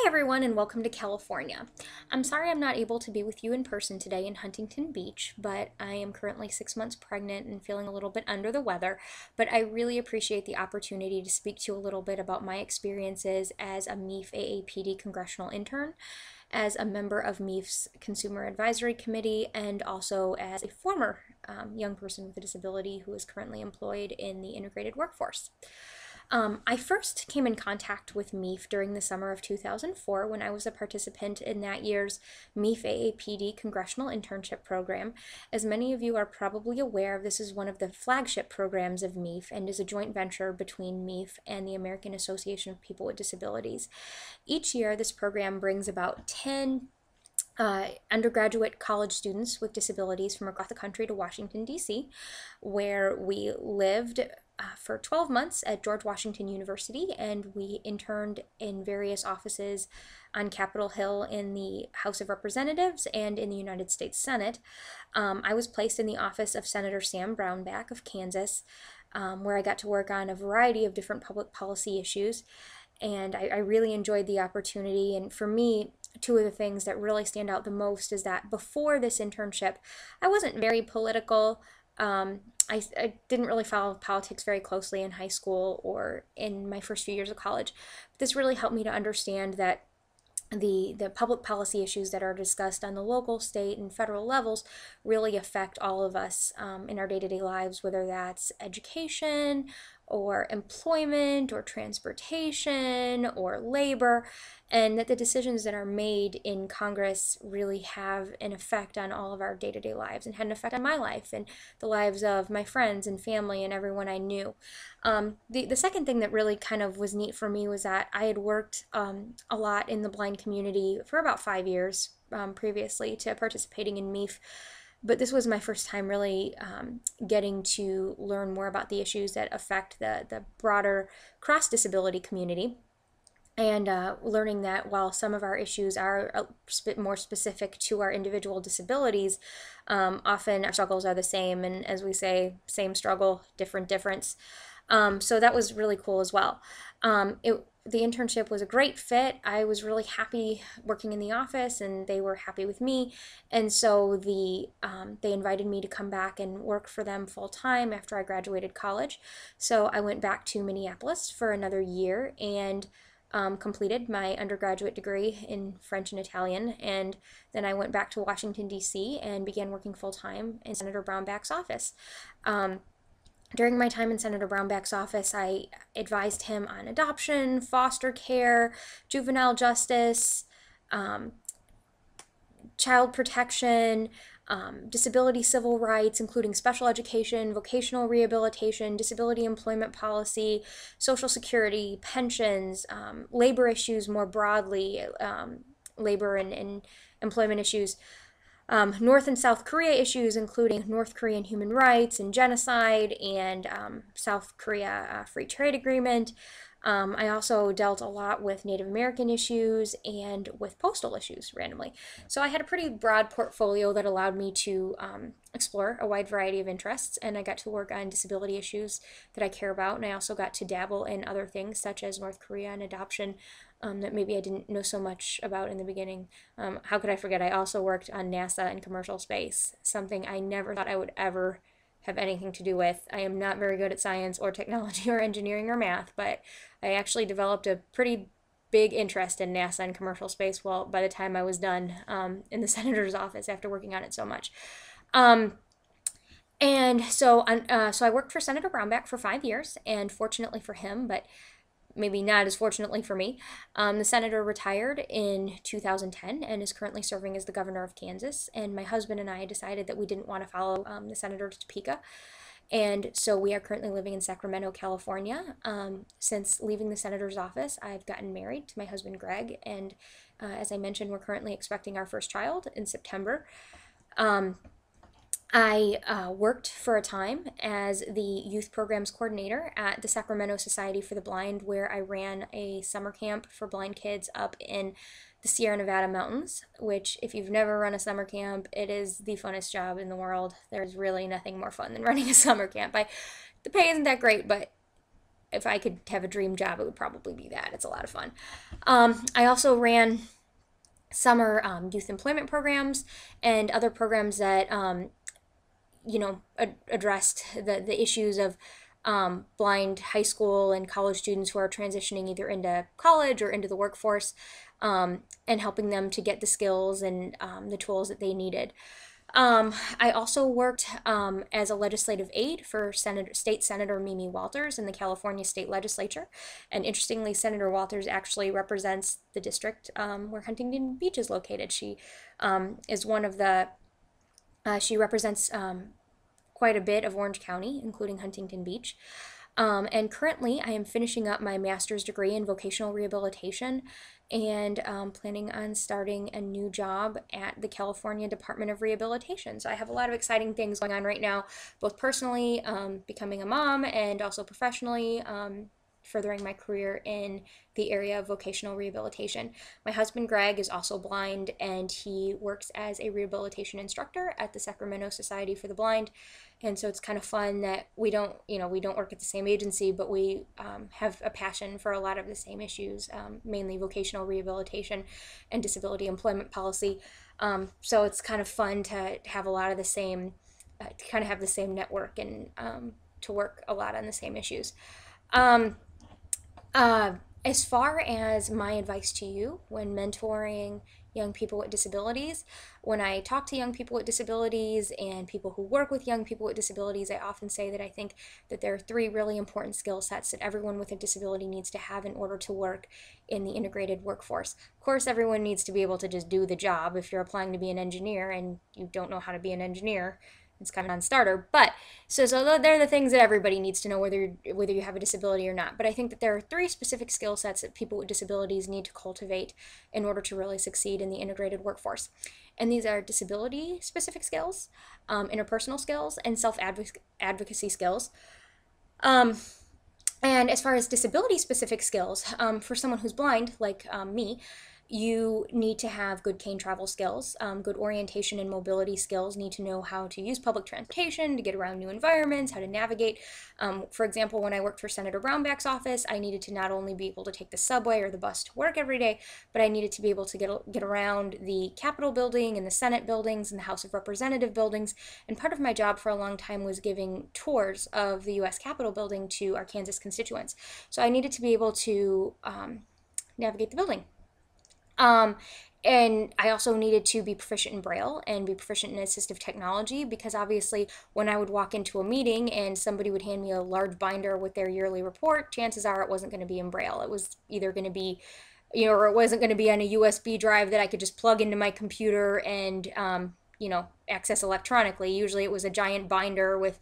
everyone, and welcome to California. I'm sorry I'm not able to be with you in person today in Huntington Beach, but I am currently 6 months pregnant and feeling a little bit under the weather. But I really appreciate the opportunity to speak to you a little bit about my experiences as a MEF AAPD congressional intern, as a member of MEF's Consumer Advisory Committee, and also as a former young person with a disability who is currently employed in the integrated workforce. I first came in contact with MEF during the summer of 2004 when I was a participant in that year's MEF AAPD Congressional Internship Program. As many of you are probably aware, this is one of the flagship programs of MEF and is a joint venture between MEF and the American Association of People with Disabilities. Each year, this program brings about 10 undergraduate college students with disabilities from across the country to Washington, D.C., where we lived for 12 months at George Washington University, and we interned in various offices on Capitol Hill in the House of Representatives and in the United States Senate. I was placed in the office of Senator Sam Brownback of Kansas, where I got to work on a variety of different public policy issues, and I really enjoyed the opportunity. And for me, two of the things that really stand out the most is that before this internship, I wasn't very political. I didn't really follow politics very closely in high school or in my first few years of college. But this really helped me to understand that the public policy issues that are discussed on the local, state, and federal levels really affect all of us in our day-to-day lives, whether that's education or employment or transportation or labor, and that the decisions that are made in Congress really have an effect on all of our day-to-day lives, and had an effect on my life and the lives of my friends and family and everyone I knew. The second thing that really kind of was neat for me was that I had worked a lot in the blind community for about 5 years previously to participating in MEF. But this was my first time really getting to learn more about the issues that affect the broader cross-disability community, and learning that while some of our issues are a bit more specific to our individual disabilities, often our struggles are the same, and as we say, same struggle, different difference. So that was really cool as well. The internship was a great fit. I was really happy working in the office, and they were happy with me. And so they invited me to come back and work for them full time after I graduated college. So I went back to Minneapolis for another year and completed my undergraduate degree in French and Italian. And then I went back to Washington, D.C. and began working full time in Senator Brownback's office. During my time in Senator Brownback's office, I advised him on adoption, foster care, juvenile justice, child protection, disability civil rights, including special education, vocational rehabilitation, disability employment policy, Social Security, pensions, labor issues more broadly, labor and employment issues. North and South Korea issues, including North Korean human rights and genocide, and South Korea free trade agreement. I also dealt a lot with Native American issues and with postal issues randomly. So I had a pretty broad portfolio that allowed me to explore a wide variety of interests, and I got to work on disability issues that I care about, and I also got to dabble in other things such as North Korea and adoption that maybe I didn't know so much about in the beginning. How could I forget? I also worked on NASA and commercial space, something I never thought I would ever have anything to do with. I am not very good at science or technology or engineering or math, but I actually developed a pretty big interest in NASA and commercial space by the time I was done in the senator's office after working on it so much. So I worked for Senator Brownback for 5 years, and fortunately for him, but maybe not as fortunately for me, the senator retired in 2010 and is currently serving as the governor of Kansas. And my husband and I decided that we didn't want to follow the senator to Topeka. And so we are currently living in Sacramento, California. Since leaving the senator's office, I've gotten married to my husband, Greg. And as I mentioned, we're currently expecting our first child in September. I worked for a time as the youth programs coordinator at the Sacramento Society for the Blind, where I ran a summer camp for blind kids up in the Sierra Nevada mountains, which, if you've never run a summer camp, it is the funnest job in the world. There's really nothing more fun than running a summer camp. The pay isn't that great, but if I could have a dream job, it would probably be that. It's a lot of fun. I also ran summer youth employment programs and other programs that addressed the issues of blind high school and college students who are transitioning either into college or into the workforce, and helping them to get the skills and the tools that they needed. I also worked as a legislative aide for State Senator Mimi Walters in the California State Legislature. And interestingly, Senator Walters actually represents the district where Huntington Beach is located. She is one of the, she represents quite a bit of Orange County, including Huntington Beach. And currently, I am finishing up my master's degree in vocational rehabilitation and planning on starting a new job at the California Department of Rehabilitation. So I have a lot of exciting things going on right now, both personally, becoming a mom, and also professionally, furthering my career in the area of vocational rehabilitation. My husband Greg is also blind, and he works as a rehabilitation instructor at the Sacramento Society for the Blind. And so it's kind of fun that we don't work at the same agency, but we have a passion for a lot of the same issues, mainly vocational rehabilitation and disability employment policy. So it's kind of fun to have a lot of the same, to kind of have the same network and to work a lot on the same issues. As far as my advice to you when mentoring young people with disabilities, when I talk to young people with disabilities and people who work with young people with disabilities, I often say that I think that there are 3 really important skill sets that everyone with a disability needs to have in order to work in the integrated workforce. Of course, everyone needs to be able to just do the job. If you're applying to be an engineer and you don't know how to be an engineer, it's kind of a non-starter. But so they're the things that everybody needs to know, whether you have a disability or not. But I think that there are 3 specific skill sets that people with disabilities need to cultivate in order to really succeed in the integrated workforce. And these are disability specific skills, interpersonal skills, and self-advocacy skills. And as far as disability specific skills, for someone who's blind, like me, you need to have good cane travel skills, good orientation and mobility skills, need to know how to use public transportation to get around new environments, how to navigate. For example, when I worked for Senator Brownback's office, I needed to not only be able to take the subway or the bus to work every day, but I needed to be able to get around the Capitol building and the Senate buildings and the House of Representative buildings. And part of my job for a long time was giving tours of the U.S. Capitol building to our Kansas constituents. So I needed to be able to navigate the building. And I also needed to be proficient in Braille and be proficient in assistive technology, because obviously when I would walk into a meeting and somebody would hand me a large binder with their yearly report, chances are it wasn't going to be in Braille. It was either going to be, or it wasn't going to be on a USB drive that I could just plug into my computer and, access electronically. Usually it was a giant binder with,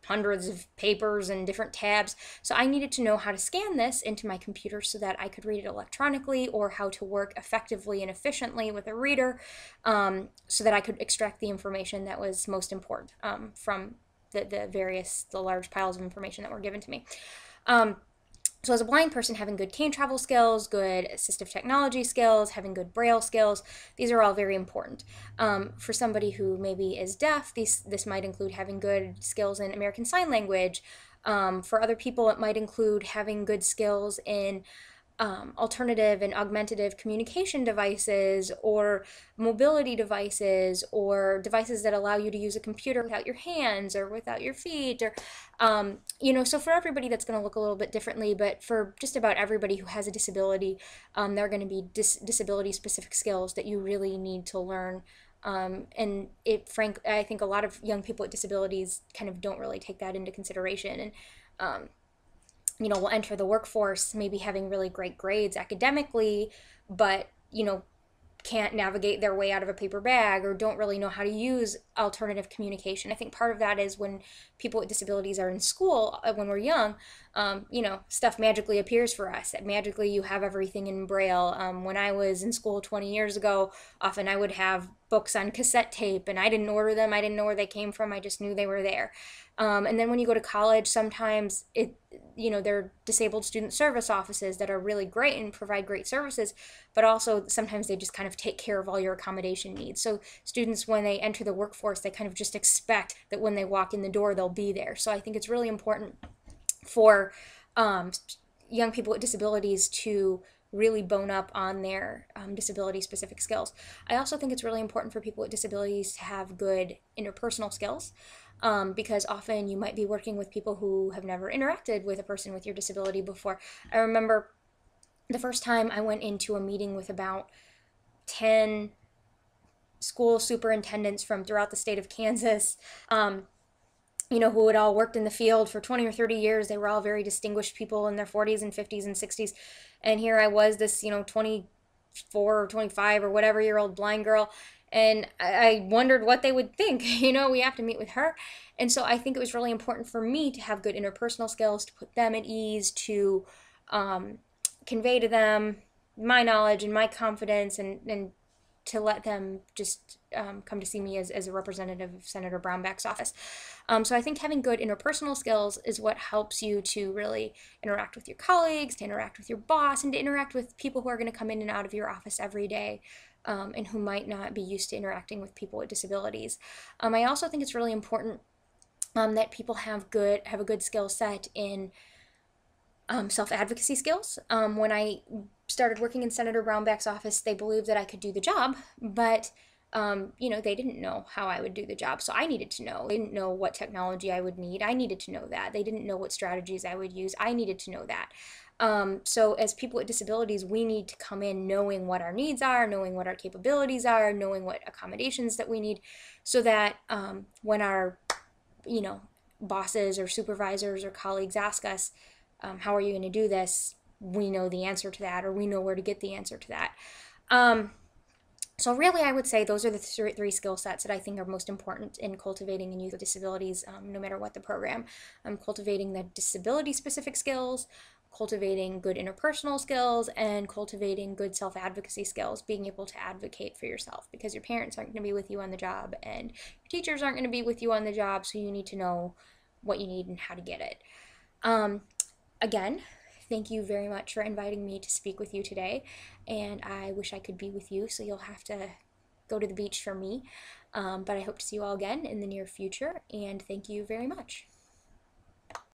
hundreds of papers and different tabs. So I needed to know how to scan this into my computer so that I could read it electronically, or how to work effectively and efficiently with a reader, so that I could extract the information that was most important from the large piles of information that were given to me. So as a blind person, having good cane travel skills, good assistive technology skills, having good Braille skills, these are all very important. For somebody who maybe is deaf, this might include having good skills in American Sign Language. For other people, it might include having good skills in alternative and augmentative communication devices, or mobility devices, or devices that allow you to use a computer without your hands or without your feet, or so for everybody that's going to look a little bit differently, but for just about everybody who has a disability, there are going to be disability specific skills that you really need to learn. And I think a lot of young people with disabilities kind of don't really take that into consideration, and will enter the workforce maybe having really great grades academically, but, can't navigate their way out of a paper bag, or don't really know how to use alternative communication. I think part of that is when people with disabilities are in school, when we're young, stuff magically appears for us. Magically, you have everything in Braille. When I was in school 20 years ago, often I would have books on cassette tape, and I didn't order them. I didn't know where they came from. I just knew they were there. And then when you go to college, sometimes there are disabled student service offices that are really great and provide great services, but also sometimes they just kind of take care of all your accommodation needs. So students, when they enter the workforce, they kind of just expect that when they walk in the door, they'll be there. So I think it's really important for um, young people with disabilities to really bone up on their disability specific skills. I also think it's really important for people with disabilities to have good interpersonal skills, because often you might be working with people who have never interacted with a person with your disability before. I remember the first time I went into a meeting with about 10 school superintendents from throughout the state of Kansas, who had all worked in the field for 20 or 30 years. They were all very distinguished people in their 40s and 50s and 60s. And here I was, this, 24 or 25 or whatever year old blind girl. And I wondered what they would think. We have to meet with her. And so I think it was really important for me to have good interpersonal skills, to put them at ease, to convey to them my knowledge and my confidence, and to let them just come to see me as a representative of Senator Brownback's office. So I think having good interpersonal skills is what helps you to really interact with your colleagues, to interact with your boss, and to interact with people who are going to come in and out of your office every day, and who might not be used to interacting with people with disabilities. I also think it's really important that people have a good skill set in self-advocacy skills. When I started working in Senator Brownback's office, they believed that I could do the job, but they didn't know how I would do the job. So I needed to know. They didn't know what technology I would need. I needed to know that. They didn't know what strategies I would use. I needed to know that. So as people with disabilities, we need to come in knowing what our needs are, knowing what our capabilities are, knowing what accommodations that we need, so that when our, bosses or supervisors or colleagues ask us, how are you going to do this? We know the answer to that, or we know where to get the answer to that. So really, I would say those are the three skill sets that I think are most important in cultivating in youth with disabilities, no matter what the program. Cultivating the disability-specific skills, cultivating good interpersonal skills, and cultivating good self-advocacy skills, being able to advocate for yourself, because your parents aren't going to be with you on the job, and your teachers aren't going to be with you on the job, so you need to know what you need and how to get it. Again, thank you very much for inviting me to speak with you today, and I wish I could be with you, so you'll have to go to the beach for me. But I hope to see you all again in the near future, and thank you very much.